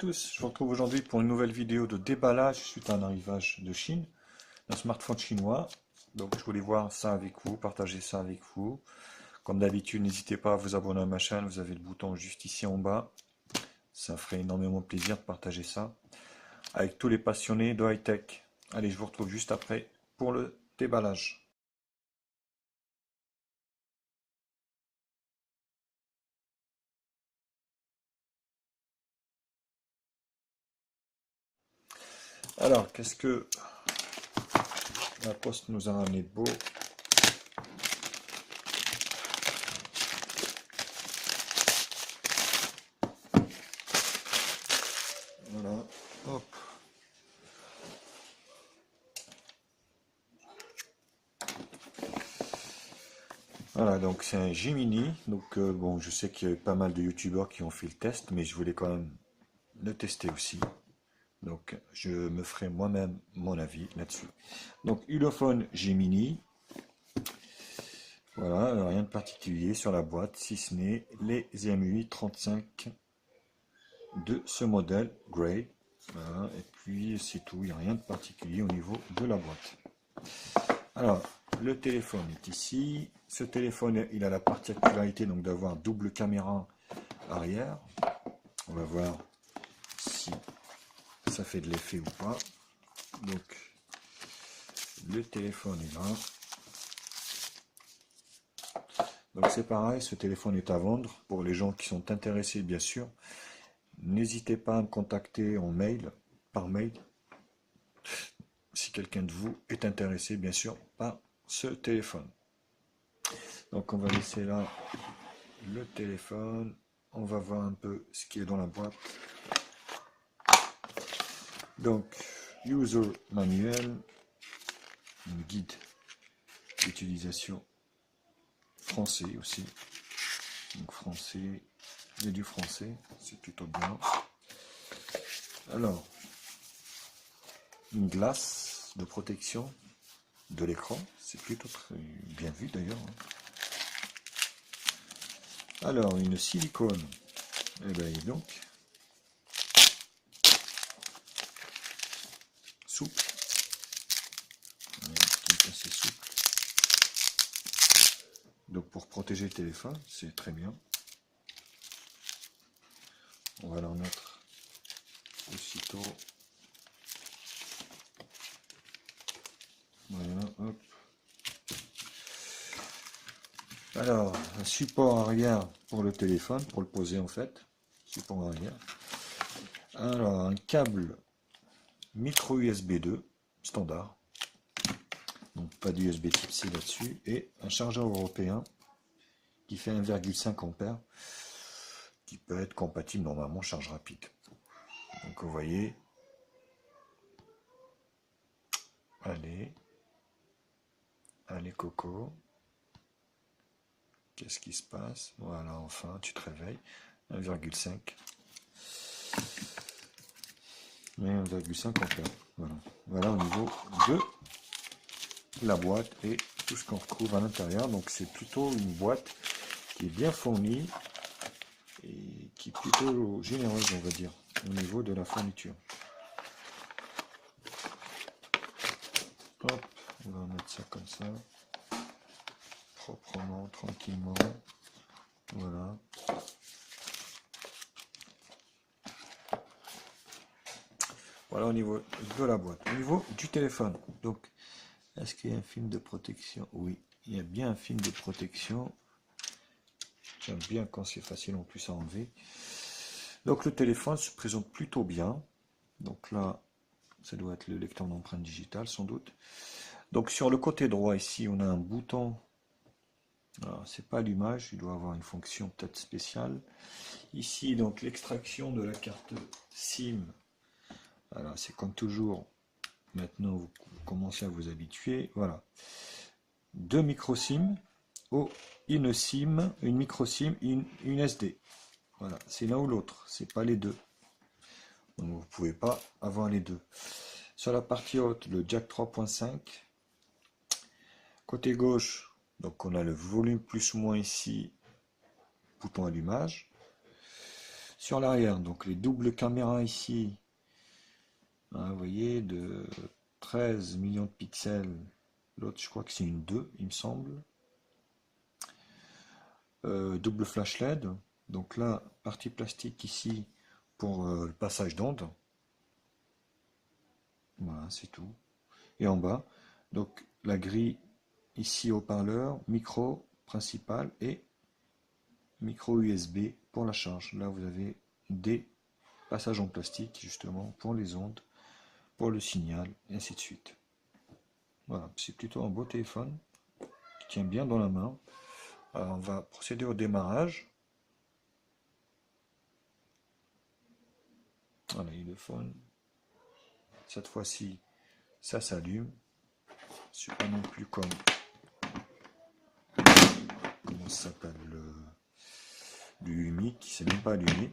tous, je vous retrouve aujourd'hui pour une nouvelle vidéo de déballage suite à un arrivage de Chine, d'un smartphone chinois. Donc je voulais voir ça avec vous, partager ça avec vous. Comme d'habitude, n'hésitez pas à vous abonner à ma chaîne, vous avez le bouton juste ici en bas. Ça ferait énormément plaisir de partager ça avec tous les passionnés de high-tech. Allez, je vous retrouve juste après pour le déballage. Alors, qu'est-ce que la poste nous a ramené de beau? Voilà, hop. Voilà, donc c'est un Gemini. Donc bon, je sais qu'il y a eu pas mal de youtubeurs qui ont fait le test, mais je voulais quand même le tester aussi. Donc je me ferai moi-même mon avis là-dessus. Donc Ulefone Gemini. Voilà, rien de particulier sur la boîte, si ce n'est les EMUI 35 de ce modèle Grey. Voilà, et puis c'est tout, il n'y a rien de particulier au niveau de la boîte. Alors, le téléphone est ici. Ce téléphone, il a la particularité donc d'avoir double caméra arrière. On va voir si ça fait de l'effet ou pas. Donc, le téléphone est là. Donc c'est pareil, ce téléphone est à vendre pour les gens qui sont intéressés, bien sûr. N'hésitez pas à me contacter en mail, par mail, si quelqu'un de vous est intéressé, bien sûr, par ce téléphone. Donc on va laisser là le téléphone. On va voir un peu ce qui est dans la boîte. Donc, user manuel, un guide d'utilisation français aussi. Donc français, il y a du français, c'est plutôt bien. Alors, une glace de protection de l'écran, c'est plutôt très bien vu d'ailleurs. Alors, une silicone, et bien donc, souple, qui est assez souple. Donc pour protéger le téléphone, c'est très bien. On va l'en mettre aussitôt. Voilà, hop. Alors, un support arrière pour le téléphone, pour le poser en fait. Support arrière. Alors, un câble micro USB 2, standard. Donc pas d'USB type C là-dessus. Et un chargeur européen qui fait 1,5 ampères, qui peut être compatible normalement charge rapide. Donc vous voyez. Allez. Allez Coco. Qu'est-ce qui se passe? Voilà, enfin, tu te réveilles. 1,5. Mais 1,5 ampères. Voilà. Voilà au niveau de la boîte et tout ce qu'on retrouve à l'intérieur. Donc c'est plutôt une boîte qui est bien fournie et qui est plutôt généreuse, on va dire, au niveau de la fourniture. Hop, on va mettre ça comme ça, proprement, tranquillement. Voilà. Voilà au niveau de la boîte. Au niveau du téléphone, donc, est-ce qu'il y a un film de protection? Oui, il y a bien un film de protection. J'aime bien quand c'est facile en plus à enlever. Donc le téléphone se présente plutôt bien. Donc là, ça doit être le lecteur d'empreinte digitale sans doute. Donc sur le côté droit ici, on a un bouton. Alors c'est pas l'image, il doit avoir une fonction peut-être spéciale. Ici donc l'extraction de la carte SIM. Alors c'est comme toujours. Maintenant vous commencez à vous habituer. Voilà. Deux micro SIM. Oh, une SIM, une micro SIM, une SD. Voilà, c'est l'un ou l'autre, c'est pas les deux. Donc vous ne pouvez pas avoir les deux. Sur la partie haute, le jack 3.5. Côté gauche, donc on a le volume plus ou moins ici, bouton allumage. Sur l'arrière, donc les doubles caméras ici, hein, vous voyez, de 13 millions de pixels. L'autre, je crois que c'est une 2, il me semble. Double flash LED. Donc là, partie plastique ici pour le passage d'onde. Voilà, c'est tout. Et en bas, donc la grille ici haut-parleur, micro principal et micro USB pour la charge. Là, vous avez des passages en plastique justement pour les ondes, pour le signal, et ainsi de suite. Voilà, c'est plutôt un beau téléphone qui tient bien dans la main. Alors, on va procéder au démarrage. Voilà, il est fun. Cette fois-ci, ça s'allume. C'est pas non plus comme comment ça s'appelle du Humi qui s'est même pas allumé.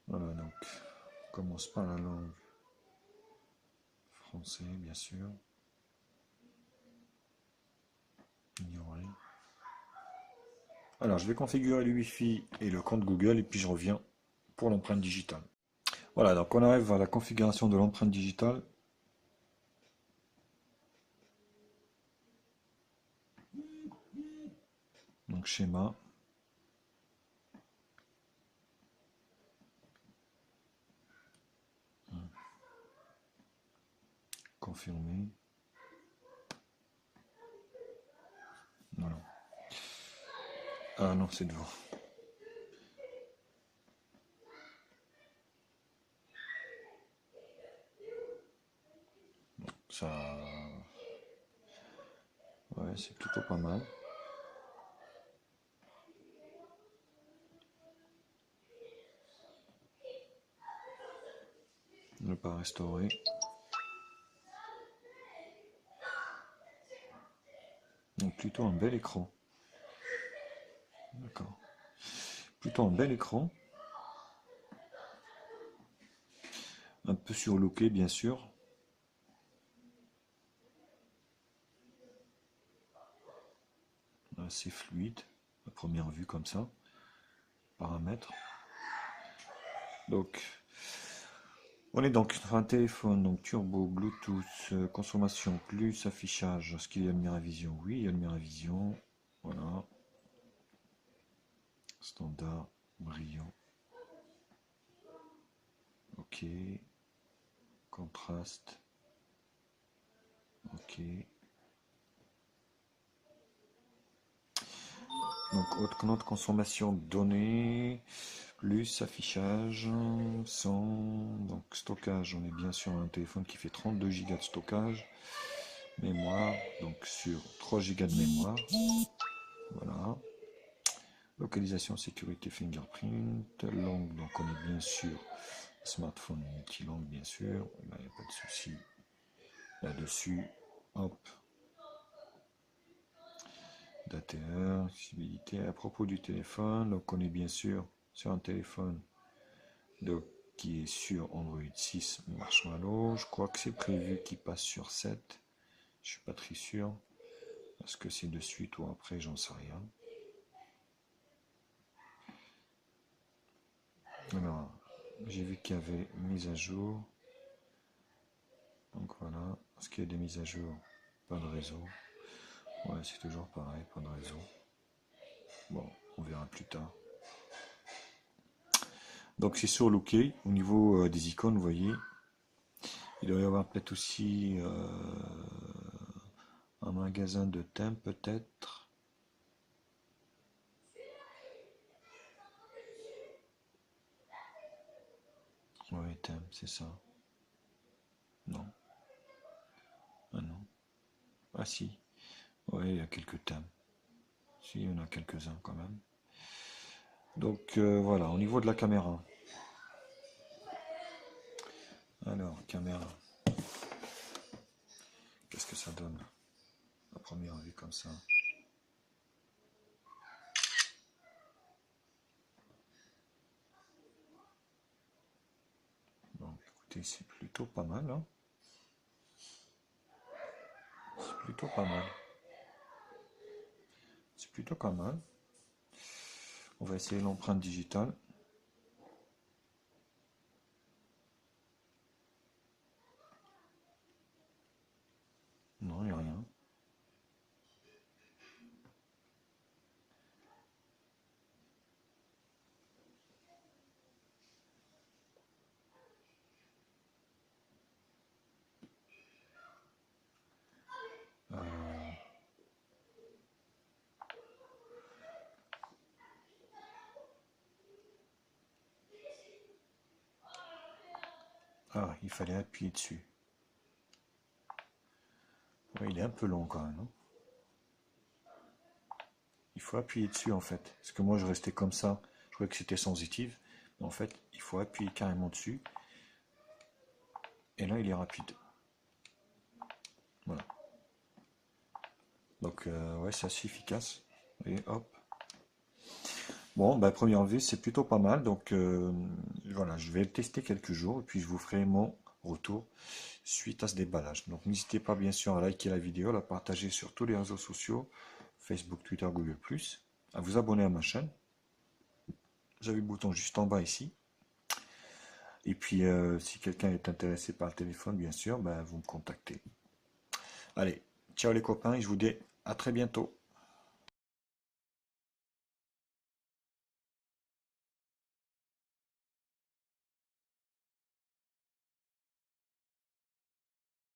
Voilà, donc on commence par la langue français, bien sûr. Ignorer. Alors, je vais configurer le Wi-Fi et le compte Google et puis je reviens pour l'empreinte digitale. Voilà, donc on arrive à la configuration de l'empreinte digitale. Donc schéma. Confirmer. Voilà. Ah non, c'est devant. Ça, ouais, c'est plutôt pas mal. Ne pas restaurer. Donc plutôt un bel écran. D'accord. Plutôt un bel écran. Un peu surlooké, bien sûr. Assez fluide, à première vue comme ça. Paramètres. Donc, on est donc sur un téléphone, donc turbo, Bluetooth, consommation plus affichage. Est-ce qu'il y a le Miravision? Oui, il y a le Miravision. Voilà. Standard, brillant. Ok. Contraste. Ok. Donc, haute note consommation de données, plus affichage, 100. Donc, stockage, on est bien sur un téléphone qui fait 32 Go de stockage. Mémoire, donc sur 3 Go de mémoire. Voilà. Localisation, sécurité, fingerprint. Langue, donc on est bien sûr smartphone multilangue, bien sûr. Là, il n'y a pas de souci là-dessus. Hop. d'ATR, accessibilité. À propos du téléphone, donc on est bien sûr sur un téléphone donc, qui est sur Android 6 Marshmallow. Je crois que c'est prévu qu'il passe sur 7. Je suis pas très sûr. Est-ce que c'est de suite ou après, j'en sais rien. Alors, j'ai vu qu'il y avait mise à jour. Donc voilà. Est-ce qu'il y a des mises à jour? Pas de réseau. Ouais, c'est toujours pareil, pas de réseau. Bon, on verra plus tard. Donc c'est sur l'OK. Au niveau des icônes, vous voyez, il doit y avoir peut-être aussi un magasin de thèmes, peut-être. Oui, thème, c'est ça. Non. Ah non. Ah si. Oui, il y a quelques thèmes. Si, il y en a quelques-uns quand même. Donc voilà, au niveau de la caméra. Alors, caméra. Qu'est-ce que ça donne à première vue comme ça? Écoutez, c'est plutôt pas mal, hein. C'est plutôt pas mal. C'est plutôt pas mal. On va essayer l'empreinte digitale. Non, il n'y a rien. Ah, il fallait appuyer dessus. Ouais, il est un peu long quand même, hein. Il faut appuyer dessus en fait. Parce que moi je restais comme ça. Je croyais que c'était sensitive. Mais en fait, il faut appuyer carrément dessus. Et là, il est rapide. Voilà. Donc, ouais, c'est assez efficace. Et hop. Bon, bah, première vue, c'est plutôt pas mal. Donc, voilà, je vais le tester quelques jours. Et puis, je vous ferai mon retour suite à ce déballage. Donc, n'hésitez pas, bien sûr, à liker la vidéo, à la partager sur tous les réseaux sociaux. Facebook, Twitter, Google+. À vous abonner à ma chaîne. Vous avez le bouton juste en bas ici. Et puis, si quelqu'un est intéressé par le téléphone, bien sûr, ben, vous me contactez. Allez, ciao les copains, et je vous dis à très bientôt.